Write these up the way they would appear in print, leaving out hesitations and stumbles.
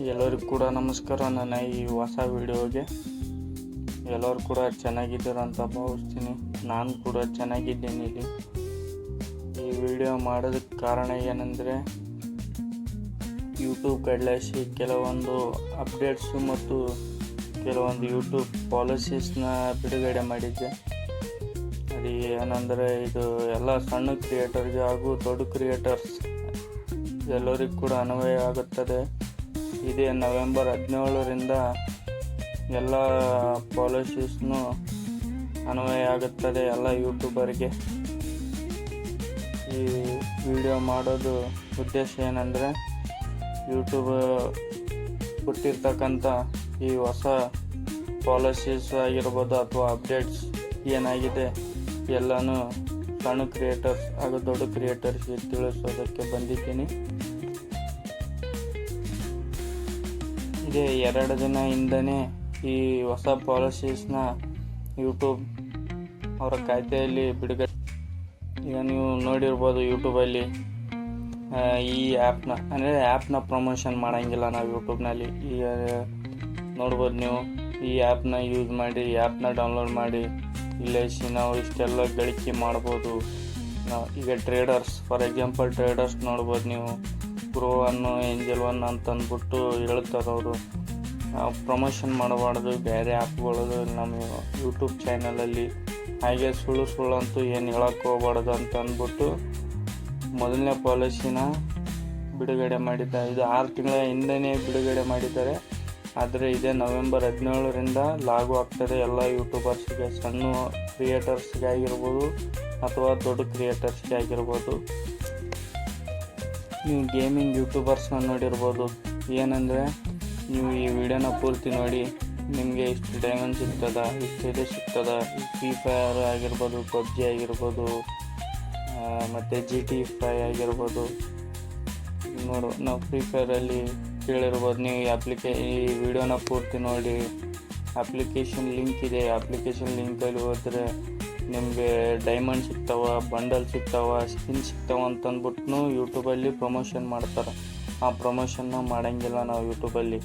ಎಲ್ಲರಿಗೂ ಕೂಡ ನಮಸ್ಕಾರ. ನನ್ನ ಈ ಹೊಸ ವಿಡಿಯೋಗೆ ಎಲ್ಲರೂ ಕೂಡ ಚೆನ್ನಾಗಿದ್ದೀರ ಅಂತ ಭಾವಿಸ್ತೀನಿ. ನಾನು ಕೂಡ ಚೆನ್ನಾಗಿದ್ದೀನಿ. ಈ ವಿಡಿಯೋ ಮಾಡೋದಕ್ಕೆ ಕಾರಣ ಏನಂದರೆ, ಯೂಟ್ಯೂಬ್ ಕಡ್ಲಾಸಿ ಕೆಲವೊಂದು ಅಪ್ಡೇಟ್ಸು ಮತ್ತು ಕೆಲವೊಂದು ಯೂಟ್ಯೂಬ್ ಪಾಲಿಸೀಸ್ನ ಬಿಡುಗಡೆ ಮಾಡಿದ್ದೆ. ಅದು ಏನಂದರೆ, ಇದು ಎಲ್ಲ ಸಣ್ಣ ಕ್ರಿಯೇಟರ್ಗೆ ಹಾಗೂ ದೊಡ್ಡ ಕ್ರಿಯೇಟರ್ಸ್ ಎಲ್ಲರಿಗೂ ಕೂಡ ಅನ್ವಯ ಆಗುತ್ತದೆ. ಇದೇ ನವೆಂಬರ್ 17ರಿಂದ ಎಲ್ಲ ಪಾಲಿಸೀಸ್ನು ಅನ್ವಯ ಆಗುತ್ತದೆ ಎಲ್ಲ ಯೂಟ್ಯೂಬರ್ಗೆ. ಈ ವಿಡಿಯೋ ಮಾಡೋದು ಉದ್ದೇಶ ಏನಂದರೆ, ಯೂಟ್ಯೂಬ್ ಕೊಟ್ಟಿರ್ತಕ್ಕಂಥ ಈ ಹೊಸ ಪಾಲಿಸೀಸ್ ಆಗಿರ್ಬೋದು ಅಥವಾ ಅಪ್ಡೇಟ್ಸ್ ಏನಾಗಿದೆ ಎಲ್ಲನೂ ಸಣ್ಣ ಕ್ರಿಯೇಟರ್ಸ್ ಹಾಗೂ ದೊಡ್ಡ ಕ್ರಿಯೇಟರ್ಸ್ಗೆ ತಿಳಿಸೋದಕ್ಕೆ ಬಂದಿದ್ದೀನಿ. ಇದೇ 2 ದಿನ ಹಿಂದನೇ ಈ ಹೊಸ ಪಾಲಿಸೀಸ್ನ ಯೂಟ್ಯೂಬ್ ಅವರ ಖಾತೆಯಲ್ಲಿ ಬಿಡುಗಡೆ. ಈಗ ನೀವು ನೋಡಿರ್ಬೋದು, ಯೂಟ್ಯೂಬಲ್ಲಿ ಈ ಆ್ಯಪ್ನ ಪ್ರಮೋಷನ್ ಮಾಡೋಂಗಿಲ್ಲ ನಾವು ಯೂಟ್ಯೂಬ್ನಲ್ಲಿ. ಈಗ ನೋಡ್ಬೋದು ನೀವು, ಈ ಆ್ಯಪ್ನ ಯೂಸ್ ಮಾಡಿ, ಈ ಆ್ಯಪ್ನ ಡೌನ್ಲೋಡ್ ಮಾಡಿ ಇಲ್ಲೇಸಿ ನಾವು ಇಷ್ಟೆಲ್ಲ ಗಳಿಕೆ ಮಾಡ್ಬೋದು. ಈಗ ಟ್ರೇಡರ್ಸ್, ಫಾರ್ ಎಕ್ಸಾಂಪಲ್ ಟ್ರೇಡರ್ಸ್ ನೋಡ್ಬೋದು ನೀವು, ಗ್ರೋ 1 ಏಂಜಲ್ 1 ಅಂತ ಅಂದ್ಬಿಟ್ಟು ಹೇಳ್ತಾರೆ ಅವರು. ಪ್ರಮೋಷನ್ ಮಾಡಬಾರ್ದು ಬೇರೆ ಆ್ಯಪ್ಗಳದು ನಮ್ಮ ಯೂಟ್ಯೂಬ್ ಚಾನಲಲ್ಲಿ. ಹಾಗೆ ಸುಳ್ಳು ಅಂತೂ ಏನು ಹೇಳಕ್ಕೆ ಹೋಗ್ಬಾರ್ದು ಅಂತ ಅಂದ್ಬಿಟ್ಟು ಮೊದಲನೇ ಪಾಲಿಸಿನ ಬಿಡುಗಡೆ ಮಾಡಿದ್ದಾರೆ. ಇದು 6 ತಿಂಗಳ ಹಿಂದೆಯೇ ಬಿಡುಗಡೆ ಮಾಡಿದ್ದಾರೆ. ಆದರೆ ಇದೇ ನವೆಂಬರ್ 17ರಿಂದ ಲಾಗು ಆಗ್ತದೆ ಎಲ್ಲ ಯೂಟ್ಯೂಬರ್ಸ್ಗೆ, ಸಣ್ಣ ಕ್ರಿಯೇಟರ್ಸ್ಗೆ ಆಗಿರ್ಬೋದು ಅಥವಾ ದೊಡ್ಡ ಕ್ರಿಯೇಟರ್ಸ್ಗೆ ಆಗಿರ್ಬೋದು. ನೀವು ಗೇಮಿಂಗ್ ಯೂಟ್ಯೂಬರ್ಸ್ನ ನೋಡಿರ್ಬೋದು. ಏನಂದರೆ, ನೀವು ಈ ವಿಡಿಯೋನ ಪೂರ್ತಿ ನೋಡಿ, ನಿಮಗೆ ಇಷ್ಟು ಡೈಮಂಡ್ ಸಿಗ್ತದ, ಇಷ್ಟು ಇದು ಸಿಗ್ತದ. ಫ್ರೀ ಫೈರ್ ಆಗಿರ್ಬೋದು, ಪಬ್ಜಿ ಆಗಿರ್ಬೋದು, ಮತ್ತು GTA 5 ಆಗಿರ್ಬೋದು. ನಾವು ಫ್ರೀ ಫೈರಲ್ಲಿ ಕೇಳಿರ್ಬೋದು. ನೀವು ಈ ವಿಡಿಯೋನ ಪೂರ್ತಿ ನೋಡಿ, ಅಪ್ಲಿಕೇಶನ್ ಲಿಂಕ್ ಇದೆ. ಅಪ್ಲಿಕೇಶನ್ ಲಿಂಕಲ್ಲಿ ಹೋದರೆ ನಿಮಗೆ ಡೈಮಂಡ್ ಸಿಗ್ತಾವ, ಬಂಡಲ್ ಸಿಗ್ತಾವ, ಸ್ಕಿನ್ ಸಿಗ್ತಾವ ಅಂತಂದ್ಬಿಟ್ಟು ಯೂಟ್ಯೂಬಲ್ಲಿ ಪ್ರಮೋಷನ್ ಮಾಡ್ತಾರೆ. ಆ ಪ್ರಮೋಷನ್ನ ಮಾಡೋಂಗಿಲ್ಲ ನಾವು ಯೂಟ್ಯೂಬಲ್ಲಿ.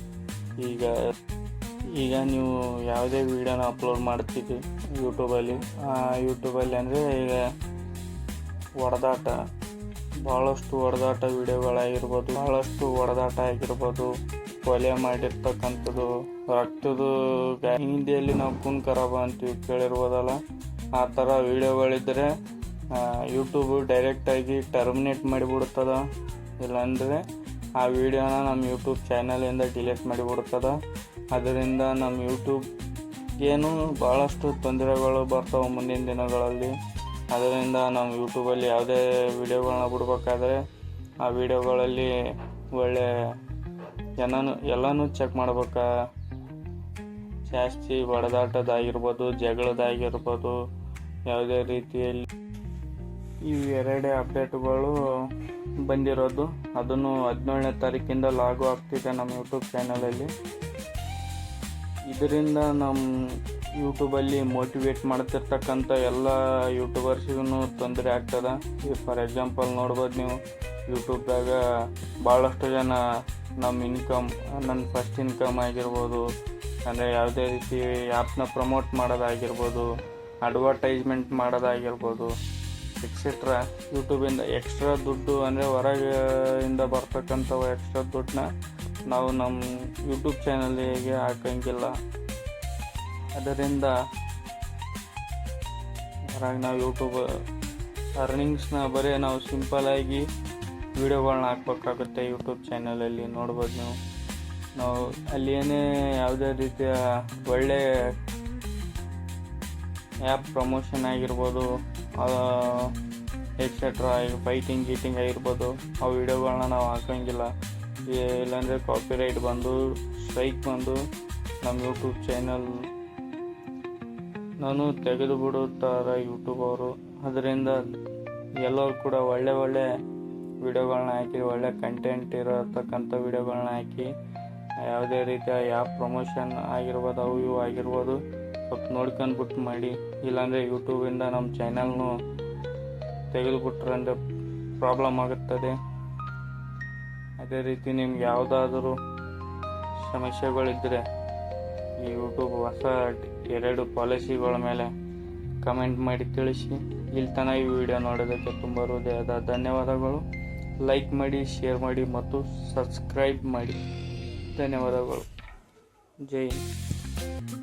ಈಗ ನೀವು ಯಾವುದೇ ವಿಡಿಯೋನ ಅಪ್ಲೋಡ್ ಮಾಡ್ತೀವಿ ಯೂಟ್ಯೂಬಲ್ಲಿ ಅಂದರೆ, ಈಗ ಭಾಳಷ್ಟು ಹೊಡೆದಾಟ ವಿಡಿಯೋಗಳಾಗಿರ್ಬೋದು, ಕೊಲೆ ಮಾಡಿರ್ತಕ್ಕಂಥದ್ದು, ರಕ್ತದ ಹಿಂದಿಯಲ್ಲಿ ನಾವು ಖೂನ್ ಖರಾಬ ಅಂತೀವಿ, ಕೇಳಿರ್ಬೋದಲ್ಲ. ಆ ಥರ ವಿಡಿಯೋಗಳಿದ್ದರೆ ಯೂಟ್ಯೂಬ್ ಡೈರೆಕ್ಟಾಗಿ ಟರ್ಮಿನೇಟ್ ಮಾಡಿಬಿಡ್ತದ. ಇಲ್ಲಾಂದರೆ ಆ ವಿಡಿಯೋನ ನಮ್ಮ ಯೂಟ್ಯೂಬ್ ಚಾನಲಿಂದ ಡಿಲೀಟ್ ಮಾಡಿಬಿಡ್ತದ. ಅದರಿಂದ ನಮ್ಮ ಯೂಟ್ಯೂಬ್ಗೇನು ಭಾಳಷ್ಟು ತೊಂದರೆಗಳು ಬರ್ತಾವೆ ಮುಂದಿನ ದಿನಗಳಲ್ಲಿ. ಅದರಿಂದ ನಮ್ಮ ಯೂಟ್ಯೂಬಲ್ಲಿ ಯಾವುದೇ ವಿಡಿಯೋಗಳನ್ನ ಬಿಡ್ಬೇಕಾದ್ರೆ ಆ ವಿಡಿಯೋಗಳಲ್ಲಿ ಒಳ್ಳೆ ಎಲ್ಲನೂ ಚೆಕ್ ಮಾಡ್ಬೇಕಾ. ಜಾಸ್ತಿ ಹೊಡೆದಾಟದಾಗಿರ್ಬೋದು, ಜಗಳದಾಗಿರ್ಬೋದು, ಯಾವುದೇ ರೀತಿಯಲ್ಲಿ ಈ 2 ಅಪ್ಡೇಟ್ಗಳು ಬಂದಿರೋದು. ಅದನ್ನು 17ನೇ ತಾರೀಕಿಂದ ಲಾಗು ಆಗ್ತಿದೆ ನಮ್ಮ ಯೂಟ್ಯೂಬ್ ಚಾನಲಲ್ಲಿ. ಇದರಿಂದ ನಮ್ಮ ಯೂಟ್ಯೂಬಲ್ಲಿ ಮೋಟಿವೇಟ್ ಮಾಡ್ತಿರ್ತಕ್ಕಂಥ ಎಲ್ಲ ಯೂಟ್ಯೂಬರ್ಸಿಗೂ ತೊಂದರೆ ಆಗ್ತದೆ. ಫಾರ್ ಎಕ್ಸಾಂಪಲ್ ನೋಡ್ಬೋದು ನೀವು, ಯೂಟ್ಯೂಬ್ದಾಗ ಭಾಳಷ್ಟು ಜನ ನನ್ನ ಫಸ್ಟ್ ಇನ್ಕಮ್ ಆಗಿರ್ಬೋದು, ಅಂದರೆ ಯಾವುದೇ ರೀತಿ ಆ್ಯಪ್ನ ಪ್ರಮೋಟ್ ಮಾಡೋದಾಗಿರ್ಬೋದು, ಅಡ್ವರ್ಟೈಸ್ಮೆಂಟ್ ಮಾಡೋದಾಗಿರ್ಬೋದು, ಎಕ್ಸೆಟ್ರಾ ಯೂಟ್ಯೂಬಿಂದ ಎಕ್ಸ್ಟ್ರಾ ದುಡ್ಡು, ಅಂದರೆ ಹೊರಗಿಂದ ಬರ್ತಕ್ಕಂಥವು ಎಕ್ಸ್ಟ್ರಾ ದುಡ್ಡನ್ನ ನಾವು ನಮ್ಮ ಯೂಟ್ಯೂಬ್ ಚಾನಲಿಗೆ ಹಾಕೋಂಗಿಲ್ಲ. ಅದರಿಂದ ಹೊರಗೆ ನಾವು ಯೂಟ್ಯೂಬ್ ಅರ್ನಿಂಗ್ಸ್ನ ಬರೀ ನಾವು ಸಿಂಪಲಾಗಿ ವಿಡಿಯೋಗಳನ್ನ ಹಾಕ್ಬೇಕಾಗುತ್ತೆ ಯೂಟ್ಯೂಬ್ ಚಾನಲಲ್ಲಿ. ನೋಡ್ಬೋದು ನಾವು ಅಲ್ಲಿ ಯಾವುದೇ ರೀತಿಯ ಒಳ್ಳೆ ಆ್ಯಪ್ ಪ್ರಮೋಷನ್ ಆಗಿರ್ಬೋದು, ಎಕ್ಸೆಟ್ರಾ ಫೈಟಿಂಗ್ ಆಗಿರ್ಬೋದು, ಆ ವಿಡಿಯೋಗಳನ್ನ ನಾವು ಹಾಕೋಂಗಿಲ್ಲ. ಇಲ್ಲಾಂದರೆ ಕಾಪಿರೈಟ್ ಬಂದು, ಸ್ಟ್ರೈಕ್ ಬಂದು ನಮ್ಮ ಯೂಟ್ಯೂಬ್ ಚಾನಲ್ ತೆಗೆದು ಬಿಡುತ್ತಾರೆ ಯೂಟ್ಯೂಬ್ ಅವರು. ಅದರಿಂದ ಎಲ್ಲರೂ ಕೂಡ ಒಳ್ಳೆ ವಿಡಿಯೋಗಳನ್ನ ಹಾಕಿ, ಒಳ್ಳೆ ಕಂಟೆಂಟ್ ಇರತಕ್ಕಂಥ ವಿಡಿಯೋಗಳನ್ನ ಹಾಕಿ, ಯಾವುದೇ ರೀತಿಯ ಆ್ಯಪ್ ಪ್ರಮೋಷನ್ ಆಗಿರ್ಬೋದು, ಅವು ಇವು ಆಗಿರ್ಬೋದು, ಸ್ವಲ್ಪ ನೋಡ್ಕೊಂಡ್ಬಿಟ್ಟು ಮಾಡಿ. ಇಲ್ಲಾಂದರೆ ಯೂಟ್ಯೂಬಿಂದ ನಮ್ಮ ಚಾನಲ್ನು ತೆಗೆದುಬಿಟ್ರೆ ಅಂದರೆ ಪ್ರಾಬ್ಲಮ್ ಆಗುತ್ತದೆ. ಅದೇ ರೀತಿ ನಿಮ್ಗೆ ಯಾವುದಾದ್ರೂ ಸಮಸ್ಯೆಗಳಿದ್ದರೆ ಈ ಯೂಟ್ಯೂಬ್ ಹೊಸ 2 ಪಾಲಿಸಿಗಳ ಮೇಲೆ ಕಮೆಂಟ್ ಮಾಡಿ ತಿಳಿಸಿ. ಇಲ್ಲಿ ತನಕ ಈ ವಿಡಿಯೋ ನೋಡೋದಕ್ಕೆ ತುಂಬ ಹೃದಯದ ಧನ್ಯವಾದಗಳು. ಲೈಕ್ ಮಾಡಿ, ಶೇರ್ ಮಾಡಿ ಮತ್ತು ಸಬ್ಸ್ಕ್ರೈಬ್ ಮಾಡಿ. ಧನ್ಯವಾದಗಳು. ಜೈ ಹಿಂದ್.